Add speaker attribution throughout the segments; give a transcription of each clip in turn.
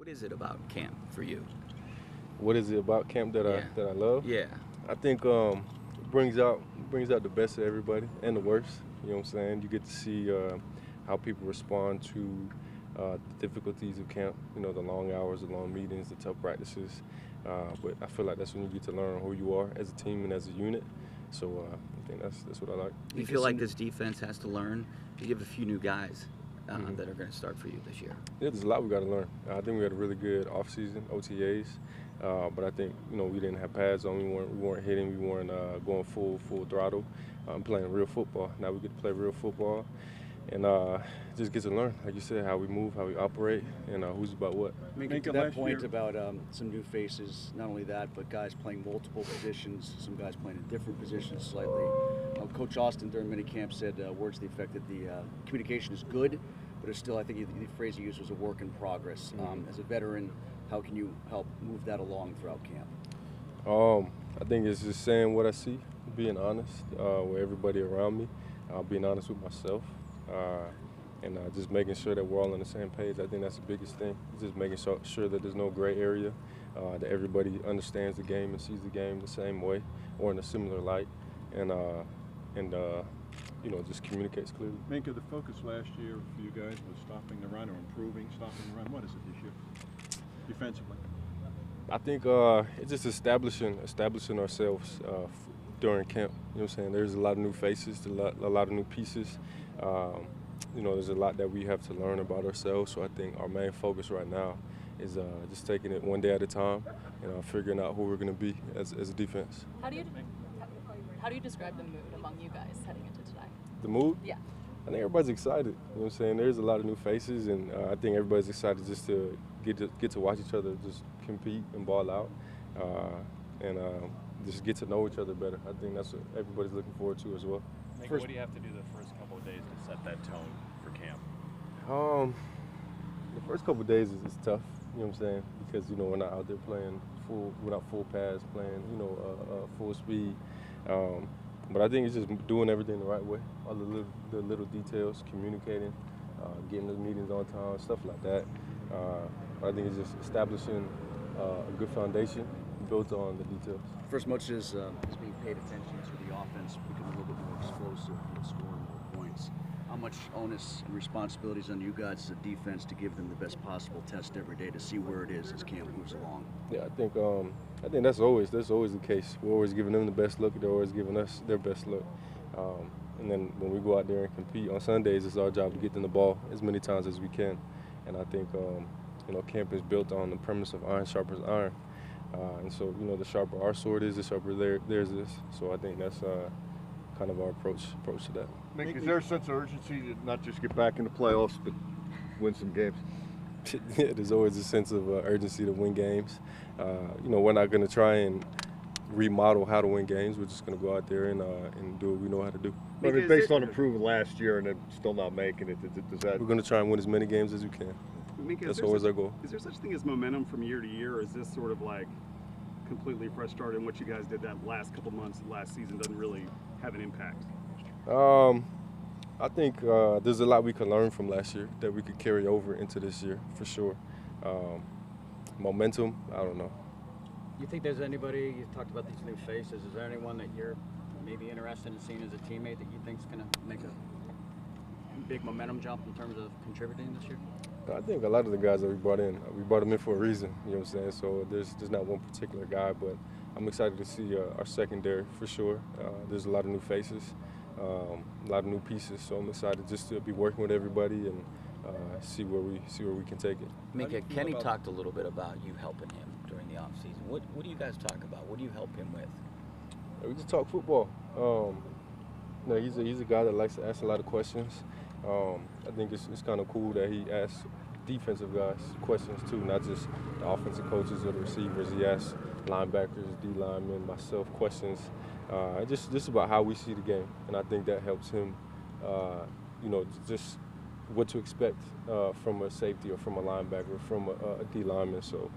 Speaker 1: What is it about camp for you?
Speaker 2: What is it about camp that I love?
Speaker 1: Yeah.
Speaker 2: I think it brings out the best of everybody and the worst. You know what I'm saying? You get to see how people respond to the difficulties of camp. You know, the long hours, the long meetings, the tough practices. But I feel like that's when you get to learn who you are as a team and as a unit. So I think that's what I like.
Speaker 1: You feel like this defense has to learn? You have a few new guys that are going to start for you this year.
Speaker 2: Yeah, there's a lot we got to learn. I think we had a really good offseason, OTAs, but I think we didn't have pads on. We weren't hitting. We weren't going full throttle. Playing real football. Now we get to play real football, and just get to learn, like you said, how we move, how we operate, and who's about what.
Speaker 3: Minkah, to that point about some new faces, not only that, but guys playing multiple positions, some guys playing in different positions slightly. Coach Austin during minicamp said words to the effect that the communication is good, but it's still, I think the phrase he used was a work in progress. As a veteran, how can you help move that along throughout camp?
Speaker 2: I think it's just saying what I see, being honest with everybody around me, being honest with myself, and just making sure that we're all on the same page. I think that's the biggest thing, just making sure that there's no gray area, that everybody understands the game and sees the game the same way or in a similar light, and just communicates clearly.
Speaker 4: Minkah, the focus last year for you guys was stopping the run or improving stopping the run. What is it this year, defensively?
Speaker 2: I think it's just establishing ourselves during camp. You know what I'm saying? There's a lot of new faces, a lot of new pieces. There's a lot that we have to learn about ourselves. So I think our main focus right now is just taking it one day at a time and figuring out who we're going to be as a defense.
Speaker 5: How do you describe the mood among you guys heading into today?
Speaker 2: The mood?
Speaker 5: Yeah.
Speaker 2: I think everybody's excited. You know what I'm saying? There's a lot of new faces, and I think everybody's excited just to get to watch each other just compete and ball out, and just get to know each other better. I think that's what everybody's looking forward to as well.
Speaker 6: What do you have to do the first couple of days to set that tone for camp?
Speaker 2: The first couple of days is tough. You know what I'm saying? Because we're not out there playing without full pads, playing full speed. But I think it's just doing everything the right way. All the little details, communicating, getting the meetings on time, stuff like that. I think it's just establishing a good foundation built on the details.
Speaker 3: For as much as being paid attention to the offense becoming a little bit more explosive and scoring more points, how much onus and responsibilities on you guys as a defense to give them the best possible test every day to see where it is as camp moves along?
Speaker 2: Yeah, I think that's always the case. We're always giving them the best look. They're always giving us their best look. And then when we go out there and compete on Sundays, it's our job to get them the ball as many times as we can. And I think camp is built on the premise of iron sharpens iron. And so the sharper our sword is, the sharper theirs is. So I think that's kind of our approach to that.
Speaker 4: Minkah, is there a sense of urgency to not just get back in the playoffs, but win some games?
Speaker 2: Yeah, there's always a sense of urgency to win games. We're not going to try and remodel how to win games. We're just going to go out there and do what we know how to do.
Speaker 4: But it's based on improving last year and then still not making it. Does that?
Speaker 2: We're going to try and win as many games as we can.
Speaker 7: Minkah,
Speaker 2: that's always our goal.
Speaker 7: Is there such thing as momentum from year to year, or is this sort of like completely fresh start, and what you guys did that last couple months of last season doesn't really have an impact?
Speaker 2: I think there's a lot we could learn from last year that we could carry over into this year, for sure. Momentum, I don't know.
Speaker 8: You think there's anybody, you talked about these new faces, is there anyone that you're maybe interested in seeing as a teammate that you think is going to make a big momentum jump in terms of contributing this year?
Speaker 2: I think a lot of the guys that we brought them in for a reason, you know what I'm saying? So there's not one particular guy, but I'm excited to see our secondary for sure. There's a lot of new faces, a lot of new pieces, so I'm excited just to be working with everybody and see where we can take it.
Speaker 1: Minkah, Kenny talked a little bit about you helping him during the offseason. What do you guys talk about? What do you help him with?
Speaker 2: We just talk football. He's a guy that likes to ask a lot of questions. I think it's kind of cool that he asks defensive guys questions too, not just the offensive coaches or the receivers. He asks linebackers, D linemen, myself questions, just about how we see the game, and I think that helps him, just what to expect from a safety or from a linebacker, from a D lineman. So,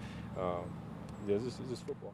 Speaker 2: it's just football.